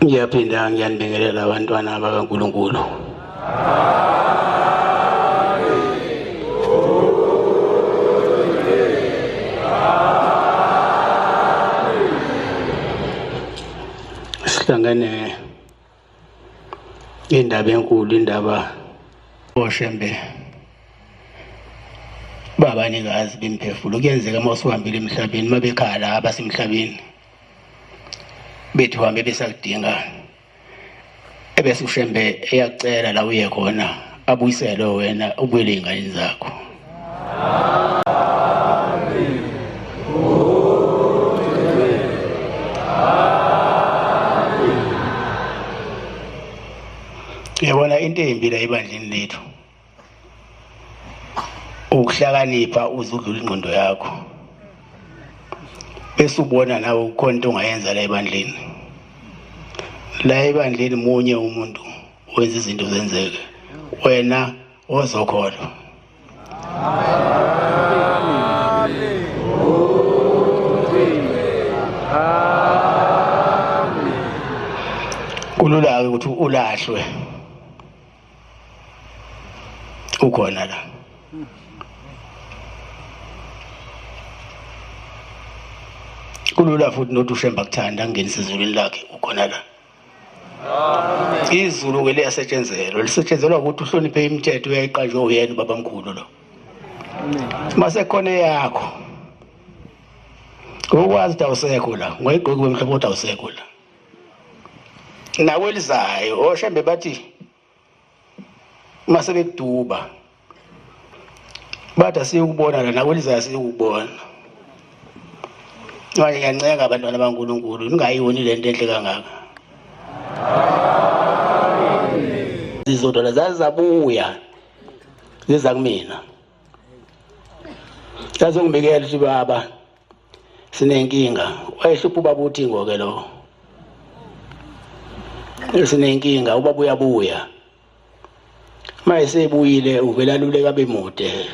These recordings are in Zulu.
Ngiyaphinda ngiyanibingelela abantwana bakaNkulunkulu. Sihlangene indaba enkulu, indaba oshembe babanikazi bemphefumulo. Kuyenzeka uma usuhambile emhlabeni, uma bekhala abasemhlabeni bethi uhambe besakudinga, ebese ushembe eyakucela la uye khona abuyisele wena ubuyele ey'nganeni zakho. Ngiyabona into embi la ebandleni lethu, ukuhlakanipha uze udlule ingqondo yakho bese ubona nawe ukhona into ongayenza la ebandleni. La ebandleni munye umuntu wenza izinto zenzeke, wena ozokholwa. Kulula-ke ukuthi ulahlwe ukhona la. Kulula futhi nothi ushemba kuthanda angenise ezulwini lakhe ukhona la. Izulu-ke liyasetshenzelwa, lisetshenzelwa ukuthi uhloniphe imithetho eyayiqanjwe uyena ubabamkhulu lo. Mase khona yakho ukwazi ukuthi awusekho la, ungayigqoki wemhlobo ukuthi awusekho la. Nakwelizayo oshembe bathi mase bekuduba bathi asiyukubona la, nakwelizayo asiyukubona. Manje ngiyancenga abantwana bakaNkulunkulu ningayiboni le nto enhle kangaka. Izodwa zazizabuya ziza kumina, zazongibikela ukuthi baba sinenkinga. Wayehlupha ubaba uThingo-ke lo, sinenkinga, ubaba uyabuya. Uma esebuyile uvela luleka bemude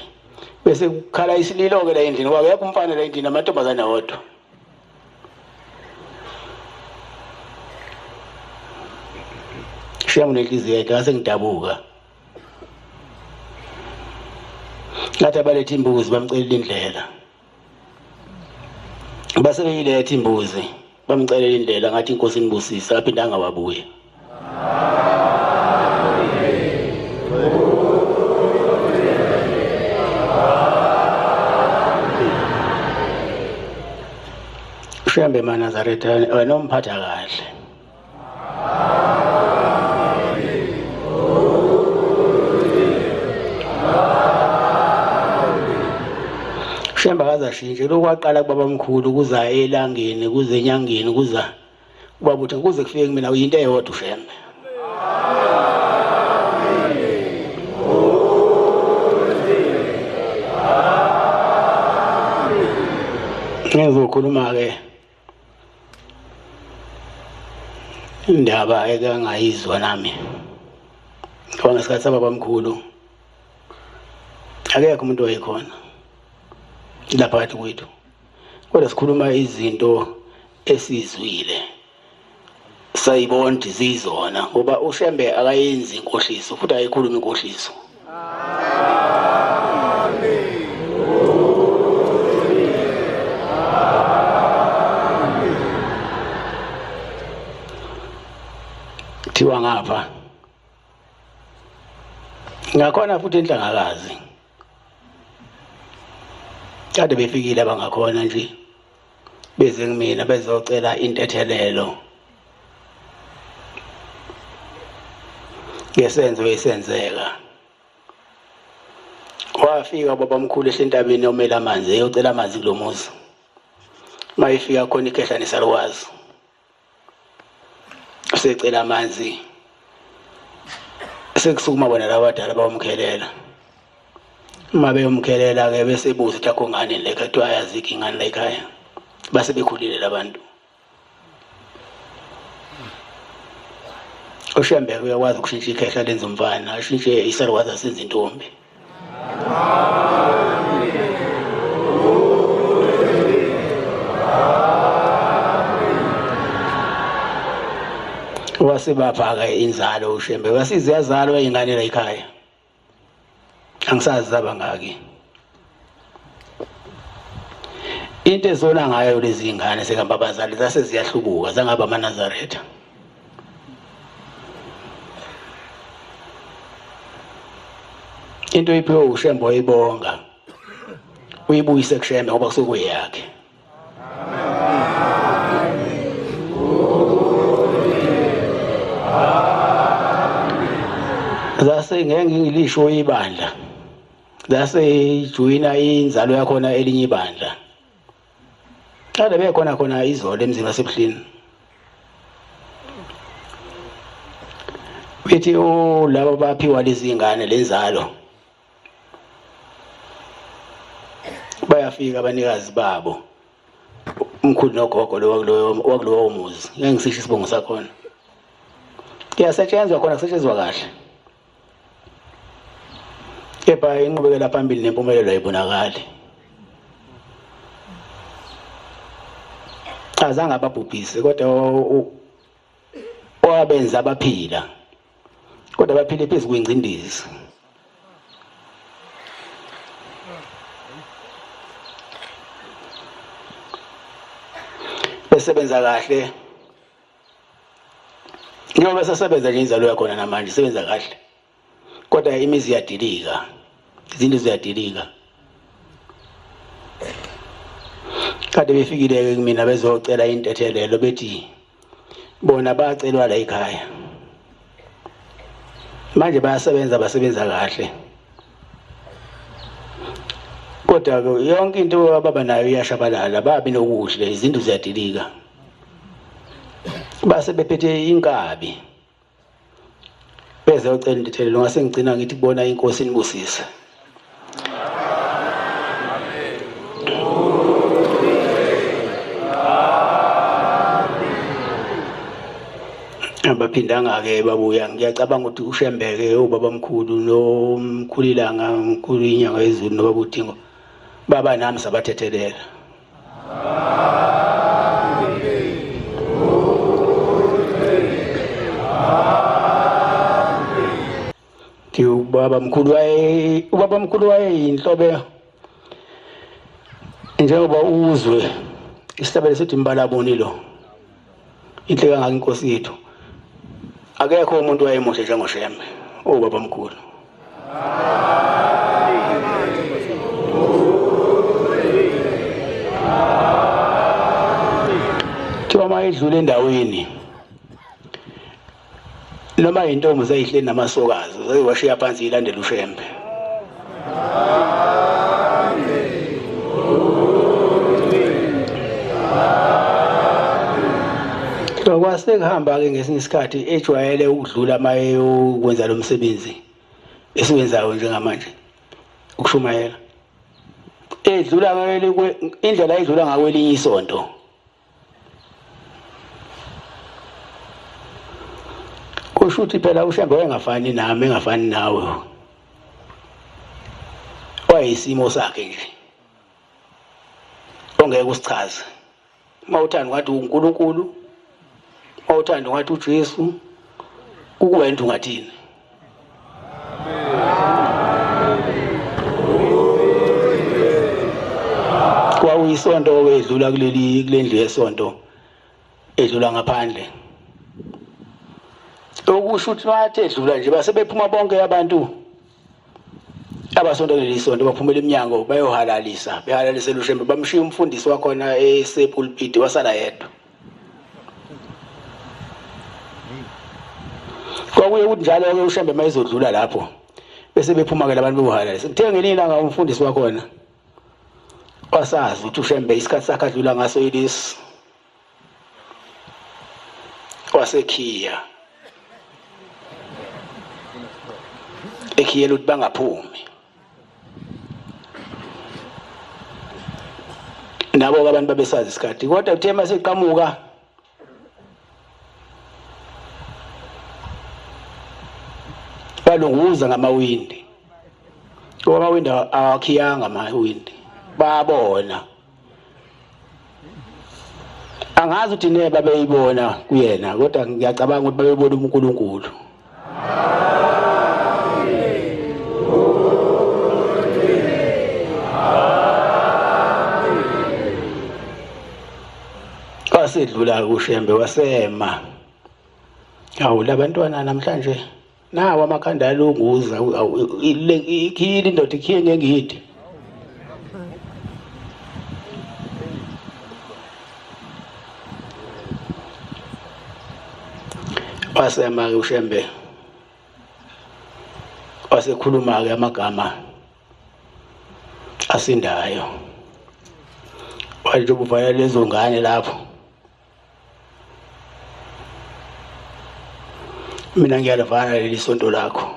bese kukhala isililo-ke la endlini, wakekho umfana la endlini, amantombazane wodwa. Shiyama nenhliziyo yakhe, ngase ngidabuka ngathi abaletha imbuzi bamcelela indlela, base beyiletha imbuzi bamcelela indlela, ngathi inkosi inibusisa, aphinde angawabuye. Shembe maNazaretha wena umphatha kahle. Shemba akazashintshe lokhu kwaqala kubabamkhulu kuza elangeni kuze enyangeni kuza ubaba uthi kuze kufike kumina uyinto eyodwa ushembe. Ngizokhuluma-ke indaba ekangayizwa nami ngoba ngesikhathi sababamkhulu akekho umuntu oyekhona la phakathi kwethu, kodwa sikhuluma izinto esizwile sayibona ukuthi zizona, ngoba ushembe akayenzi inkohliso futhi ayikhuluma inkohliso. Thiwa ngapha ngakhona futhi enhlangakazi kade befikile abangakhona nje beze kumina bezocela intethelelo ngesenzo esenzeka. Wafika babamkhulu esentabeni yomela amanzi, eyocela amanzi kulo muzi. Mayifika khona ikhehlane salwazi usecela amanzi, sekusukuma bona labadala bawumkhelela. Uma beyomkhelela-ke bese buza ukuthi akho ngane le ekhaya, kuthiwa ayazikho ingane la ekhaya, base bekhulile labantu. Ushembe-ke uyakwazi ukushintsha ikhehla lenza umfana, ashintshe isalukwazi asenza intombi. wasebapha ke inzalo uShembe wasize yazalwa ingane la ekhaya angisazi zaba ngaki into ezona ngayo lezi ingane sekamba abazali zase ziyahlubuka zangaba amaNazaretha into iphiwe uShembe oyibonga uyibuyise kuShembe ngoba kusukuyakhe zase ngeke ngilisho ibandla zase ijoyina inzalo yakhona elinye ibandla kade bekhona khona izolo emzini waseBuhleni bethi labo baphiwa lezi ingane lenzalo bayafika abanikazi babo umkhulu nogogo wakulowo umuzi ngeke ngisisho isibongo sakhona kuyasetshenzwa khona kusetshenzwa kahle kepha inqubekela phambili nempumelelo ayibonakali azange ababhubhise kodwa owabenza abaphila kodwa baphile phezu kwengcindezi besebenza kahle njengoba sesebenza nje inzalo yakhona namanje sebenza kahle kodwa imizi iyadilika izinto ziyadilika kade befikile kumina bezocela intethelelo bethi bona bacelwa la ekhaya manje bayasebenza basebenza kahle kodwa yonke into ababa nayo iyashabalala babi nokuhle izinto ziyadilika base bephethe inkabi beze ucela intethelelo ngase ngicina ngithi kubona iNkosi inibusise abaphindanga ke babuya ngiyacabanga ukuthi uShembeke ubabamkhulu nomkhulilanga umkhulu inyanga yezulu nobabuthingo baba nami sabathethelela ubabamkhulu wayeyinhlobo njengoba uzwe isitabele sithi imbalaboni lo inhleka ngaka iNkosi yethu akekho umuntu wayemuhle njengoShembe ubabamkhulu Thoma edlule endaweni noma intombi zayihleli namasokazi zayiwashiya phansi ilandela uShembe kwase kuhamba ke ngesinye isikhathi ejwayele ukudlula maye ukwenza lo msebenzi esiwenzayo njengamanje ukushumayela edlula ngale indlela ayidlula ngakwelinye isonto kusho ukuthi phela uShembe wayengafani nami engafani nawe wayisimo sakhe nje ongeke usichaze mawuthanda ngathi uNkulunkulu mawuthanda ngathi uJesu kukuwena ungathini kwawuyisonto wedlula kulendlu yesonto edlula ngaphandle okusho ukuthi bathe edlula nje basebephuma bonke abantu abasonto lelisonto baphumela eminyango bayohalalisa behalalisela uShembe bamshiya umfundisi wakhona esepulpit wasala yedwa kwakuye ukuthi njalo ke uShembe mayizodlula lapho bese bephuma ke labantu bohalalisa kuthe ngelinye ilanga umfundisi wakhona wasazi ukuthi uShembe isikhathi sakhe adlula ngaso ilisi wasekhiya ekhiyela ukuthi bangaphumi nabo abantu babesazi isikhathi kodwa kuthe maseqhamuka balunguza ngamawindi ngoba amawindi awakhiyanga amawindi babona angazi ukuthi neba beyibona kuyena kodwa ngiyacabanga ukuthi babebona uNkulunkulu. Wasedlula kuShembe wasema, hawu labantwana namhlanje nawo amakhanda alunguza ikhili indoda ikhiye ngengidi. Wasema-ke uShembe wasekhuluma-ke amagama asindayo, wathi ubuvala lezo ngane lapho mina ngiyalivala leli sonto lakho,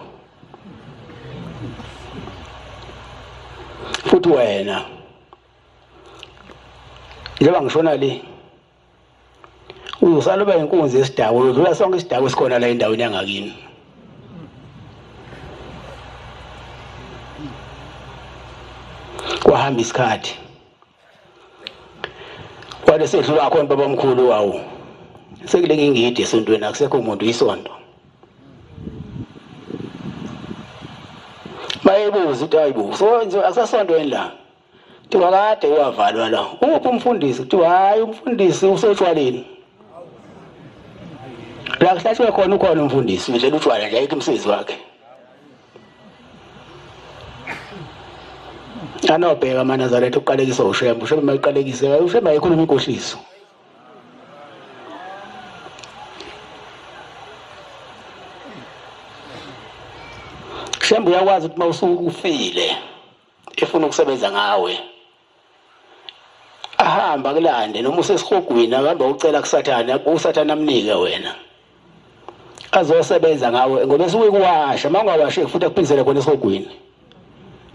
futhi wena njengoba ngishona le uzosala ube inkunzi yesidako, udlula sonke isidako esikhona la endaweni yangakini. Kwahamba isikhathi kwale sedlula khona baba omkhulu wawo sekule ngingidi esontweni akusekho umuntu isonto. Bayibuza ukuthi hayibo so nje asasontweni la kuthiwa kade wavalwa la uphi umfundisi kuthiwa hayi umfundisi usetshwaleni la kuhlatshwe khona ukhona umfundisi udlela utshwala nje ayikho umsebenzi wakhe. Anobheka amaNazaretha uqalekisa uShembe, uShembe mayiqalekise uShembe ayikhuluma inkohliso. Shembe uyakwazi ukuthi mawusuku ufile efuna ukusebenza ngawe ahamba kulande noma usesihogweni akamba ucela kuSathane, uSathane amnike wena azosebenza ngawe ngoba esuke kuwasha mawungawashe futhi akuphindisele khona esihogweni.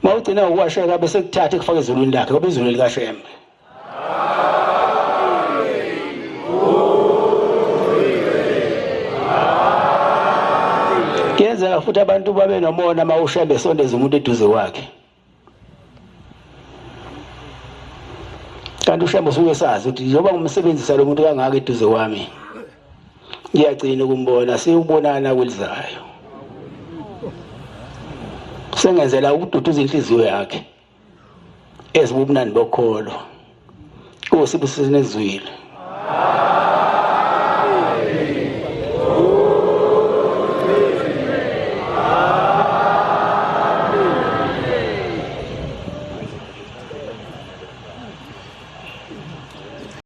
Mawugcina ukuwasheka bese kuthatha ekufaka ezulwini lakhe ngoba izulu likaShembe. Kuyenzeka futhi abantu babe nomona mawuShembe esondeza umuntu eduze kwakhe. Kanti uShembe usuke esazi ukuthi njengoba ngumsebenzisa lo muntu kangaka eduze kwami ngiyagcina ukumbona siyubonana kwelizayo. Sengenzela ukududuza inhliziyo yakhe ezibubunani bokholo. Kusibusisene ezwile.